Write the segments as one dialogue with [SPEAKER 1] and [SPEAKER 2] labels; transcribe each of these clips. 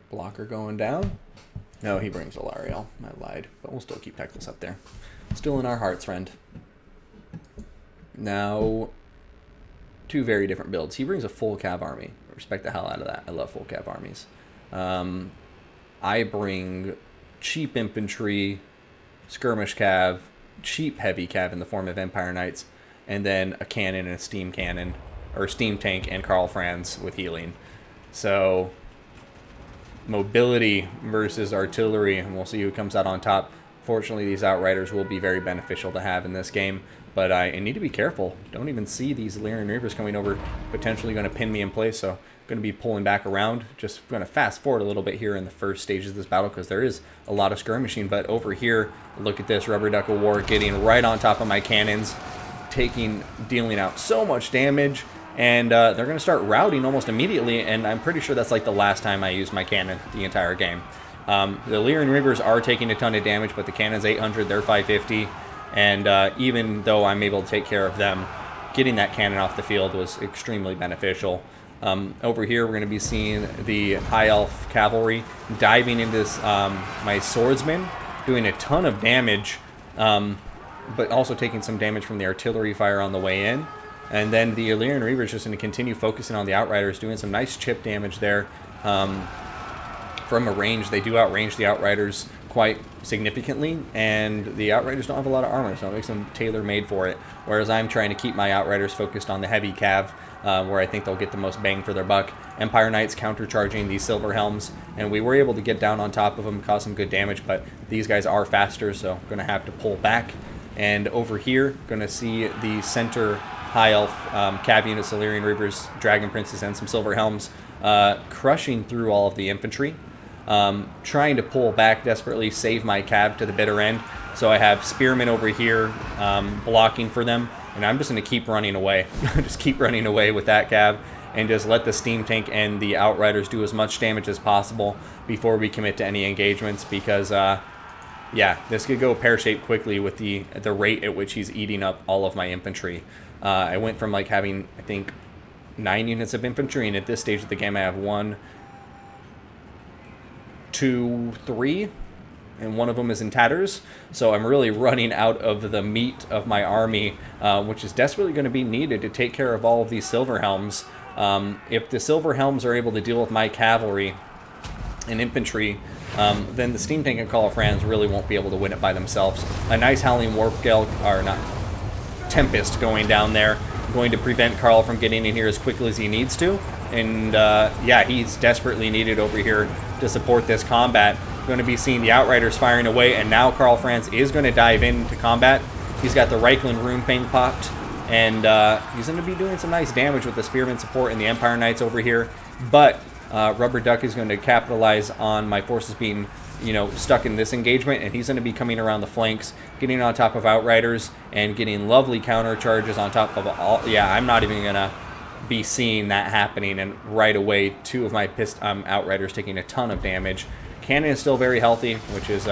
[SPEAKER 1] Blocker going down. No, he brings Alariel. I lied. But we'll still keep Peckless up there. Still in our hearts, friend. Now, two very different builds. He brings a full cav army. Respect the hell out of that. I love full cav armies. I bring cheap infantry, skirmish cav, cheap heavy cav in the form of Empire Knights, and then a cannon and a steam cannon, or steam tank and Karl Franz with healing. So, mobility versus artillery, and we'll see who comes out on top. Fortunately, these Outriders will be very beneficial to have in this game, but I need to be careful. Don't even see these Lyrian Reapers coming over, potentially going to pin me in place, so going to be pulling back around. Just going to fast forward a little bit here in the first stages of this battle, because there is a lot of skirmishing, but over here, look at this, Rubber Duck of War getting right on top of my cannons, dealing out so much damage, and they're going to start routing almost immediately, and I'm pretty sure that's like the last time I used my cannon the entire game. The Lyrian Reapers are taking a ton of damage, but the cannon's 800, they're 550, and even though I'm able to take care of them, getting that cannon off the field was extremely beneficial. Over here, we're going to be seeing the High Elf Cavalry diving into this, my Swordsman, doing a ton of damage, but also taking some damage from the artillery fire on the way in. And then the Illyrian Reaver is just going to continue focusing on the Outriders, doing some nice chip damage there. From a range, they do outrange the Outriders quite significantly, and the Outriders don't have a lot of armor, so it makes them tailor-made for it. Whereas I'm trying to keep my Outriders focused on the heavy cav, where I think they'll get the most bang for their buck. Empire Knights countercharging these Silver Helms, and we were able to get down on top of them, cause some good damage, but these guys are faster, so I'm going to have to pull back. And over here, going to see the center High Elf cav units, Illyrian Reapers, Dragon Princes, and some Silver Helms crushing through all of the infantry. Trying to pull back desperately, save my cav to the bitter end. So I have Spearmen over here blocking for them, and I'm just going to keep running away. Just keep running away with that cav, and just let the Steam Tank and the Outriders do as much damage as possible before we commit to any engagements, because yeah, this could go pear-shaped quickly with the rate at which he's eating up all of my infantry. I went from like having, I think, 9 units of infantry, and at this stage of the game I have 1, 2, 3, and one of them is in tatters. So I'm really running out of the meat of my army, which is desperately going to be needed to take care of all of these Silver Helms. If the Silver Helms are able to deal with my cavalry and infantry, then the Steam Tank and Karl Franz really won't be able to win it by themselves. A nice Howling Warp Gale, or not, Tempest going down there, going to prevent Karl from getting in here as quickly as he needs to. And yeah, he's desperately needed over here to support this combat. Going to be seeing the Outriders firing away, and now Karl Franz is going to dive into combat. He's got the Reichland Rune Fang popped, and he's going to be doing some nice damage with the Spearman support and the Empire Knights over here. But Rubber Duck is going to capitalize on my forces being, you know, stuck in this engagement, and he's going to be coming around the flanks, getting on top of Outriders, and getting lovely counter charges on top of all. Yeah, I'm not even going to be seeing that happening, and right away 2 of my Outriders taking a ton of damage. Cannon is still very healthy, which is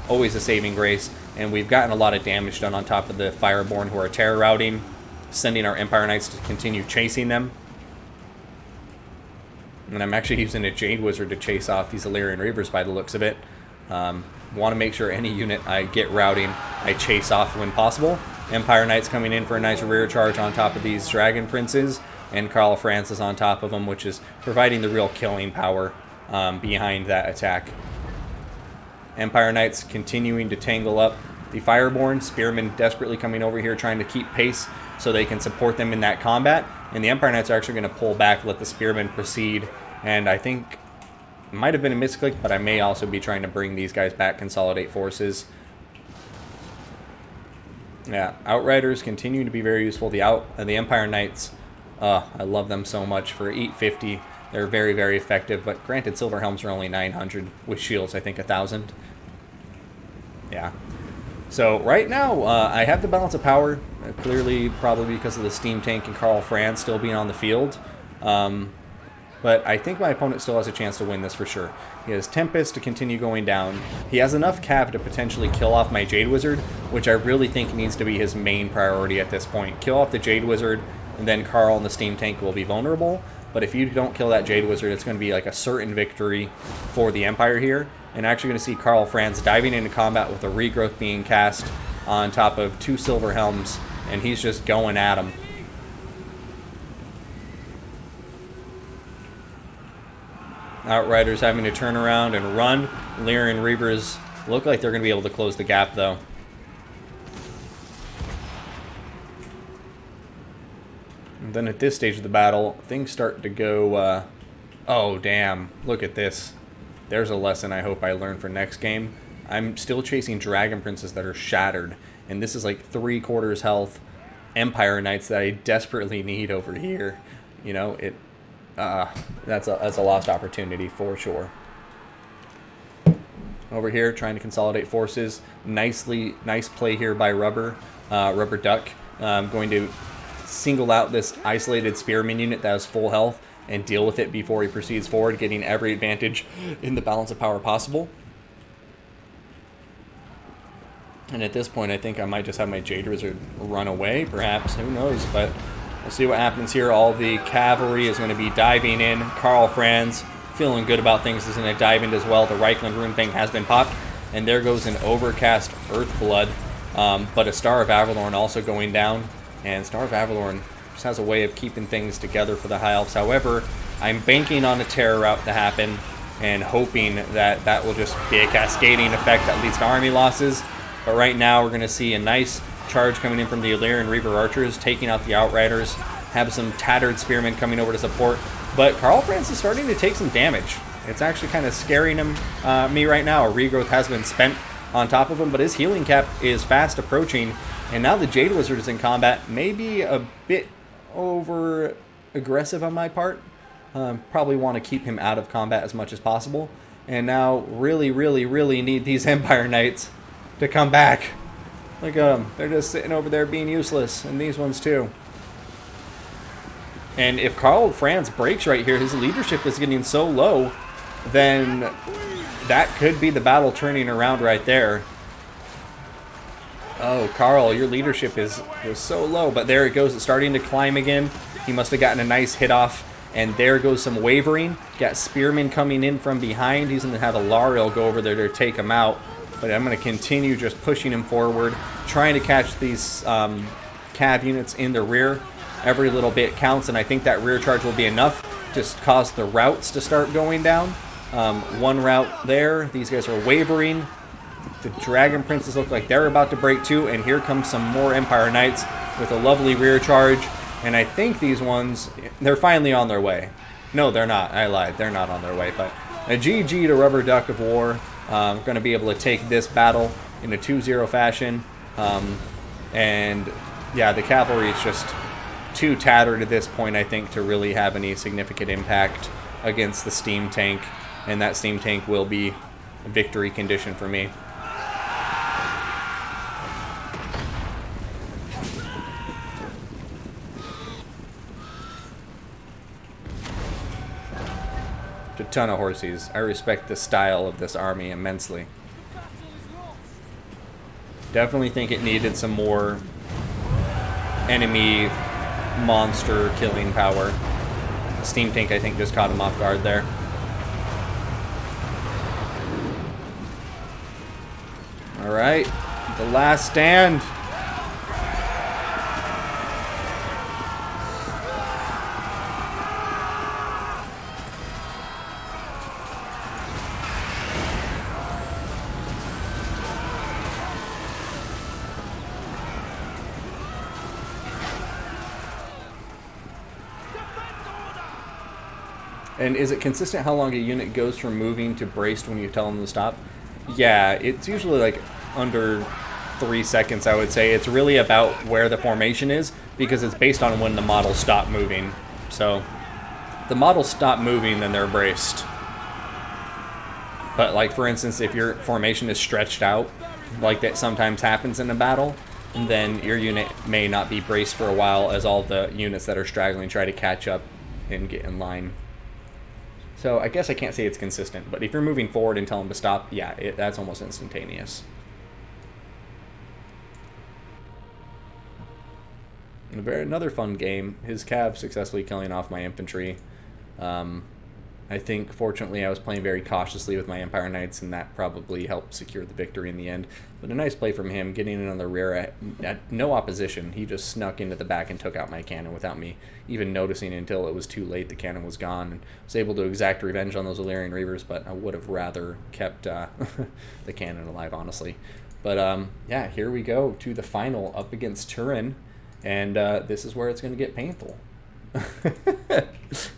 [SPEAKER 1] always a saving grace, and we've gotten a lot of damage done on top of the Fireborn, who are terror routing, sending our Empire Knights to continue chasing them. And I'm actually using a Jade Wizard to chase off these Illyrian Reapers by the looks of it. Want to make sure any unit I get routing, I chase off when possible. Empire Knights coming in for a nice rear charge on top of these Dragon Princes, and Karl Franz is on top of them, which is providing the real killing power behind that attack. Empire Knights continuing to tangle up the Fireborn. Spearmen desperately coming over here trying to keep pace so they can support them in that combat. And the Empire Knights are actually going to pull back, let the Spearmen proceed. And I think it might have been a misclick, but I may also be trying to bring these guys back, consolidate forces. Yeah, Outriders continue to be very useful. The Empire Knights, I love them so much. For 850, they're very, very effective. But granted, Silver Helms are only 900, with shields, I think, 1,000. Yeah. So right now, I have the balance of power. Clearly, probably because of the Steam Tank and Karl Franz still being on the field. But I think my opponent still has a chance to win this for sure. He has Tempest to continue going down. He has enough cav to potentially kill off my Jade Wizard, which I really think needs to be his main priority at this point. Kill off the Jade Wizard, and then Karl and the Steam Tank will be vulnerable. But if you don't kill that Jade Wizard, it's going to be like a certain victory for the Empire here. And actually going to see Karl Franz diving into combat with a regrowth being cast on top of 2 Silver Helms, and he's just going at him. Outriders having to turn around and run. Lyrian Reavers look like they're going to be able to close the gap, though. And then at this stage of the battle, things start to go, oh, damn. Look at this. There's a lesson I hope I learn for next game. I'm still chasing Dragon Princes that are shattered, and this is like 3/4 health Empire Knights that I desperately need over here. You know, that's a lost opportunity for sure. Over here, trying to consolidate forces. Nice play here by Rubber Duck. Going to single out this isolated Spearman unit that has full health and deal with it before he proceeds forward, getting every advantage in the balance of power possible. And at this point, I think I might just have my Jade Wizard run away, perhaps. Who knows? But we'll see what happens here. All the cavalry is going to be diving in. Karl Franz, feeling good about things, is going to dive in as well. The Reichland rune thing has been popped. And there goes an Overcast Earthblood. But a Star of Avalorn also going down. And Star of Avalorn just has a way of keeping things together for the High Elves. However, I'm banking on a Terror Rout to happen and hoping that that will just be a cascading effect that leads to army losses. But right now, we're going to see a nice charge coming in from the Illyrian Reaver Archers, taking out the Outriders. Have some tattered Spearmen coming over to support. But Karl Franz is starting to take some damage. It's actually kind of scaring me right now. A regrowth has been spent on top of him, but his healing cap is fast approaching. And now the Jade Wizard is in combat. Maybe a bit over aggressive on my part. Probably want to keep him out of combat as much as possible. And now really, really, really need these Empire Knights to come back. Look at them. They're just sitting over there being useless. And these ones too. And if Karl Franz breaks right here, his leadership is getting so low, then that could be the battle turning around right there. Oh, Karl, your leadership is so low. But there it goes. It's starting to climb again. He must have gotten a nice hit off. And there goes some wavering. Got Spearmen coming in from behind. He's going to have a Lariel go over there to take him out. But I'm going to continue just pushing him forward. Trying to catch these cav units in the rear. Every little bit counts. And I think that rear charge will be enough to cause the routes to start going down. One route there. These guys are wavering. The Dragon Princes look like they're about to break too, and here comes some more Empire Knights with a lovely rear charge. And I think these ones, they're finally on their way. No, they're not. I lied. They're not on their way. But a GG to Rubber Duck of War. Going to be able to take this battle in a 2-0 fashion. And yeah, the cavalry is just too tattered at this point, I think, to really have any significant impact against the steam tank. And that steam tank will be a victory condition for me. A ton of horses. I respect the style of this army immensely. Definitely think it needed some more enemy monster killing power. The steam tank, I think, just caught him off guard there. Alright, the last stand. And is it consistent how long a unit goes from moving to braced when you tell them to stop? Yeah, it's usually like under 3 seconds, I would say. It's really about where the formation is, because it's based on when the models stop moving. So, if the models stop moving, then they're braced. But like, for instance, if your formation is stretched out, like that sometimes happens in a battle, then your unit may not be braced for a while as all the units that are straggling try to catch up and get in line. So I guess I can't say it's consistent, but if you're moving forward and tell them to stop, yeah, that's almost instantaneous. Another fun game. His cav successfully killing off my infantry. I think, fortunately, I was playing very cautiously with my Empire Knights, and that probably helped secure the victory in the end. But a nice play from him, getting in on the rear at no opposition. He just snuck into the back and took out my cannon without me even noticing until it was too late. The cannon was gone, and was able to exact revenge on those Illyrian Reavers, but I would have rather kept the cannon alive, honestly. But yeah, here we go to the final up against Turin, and this is where it's going to get painful.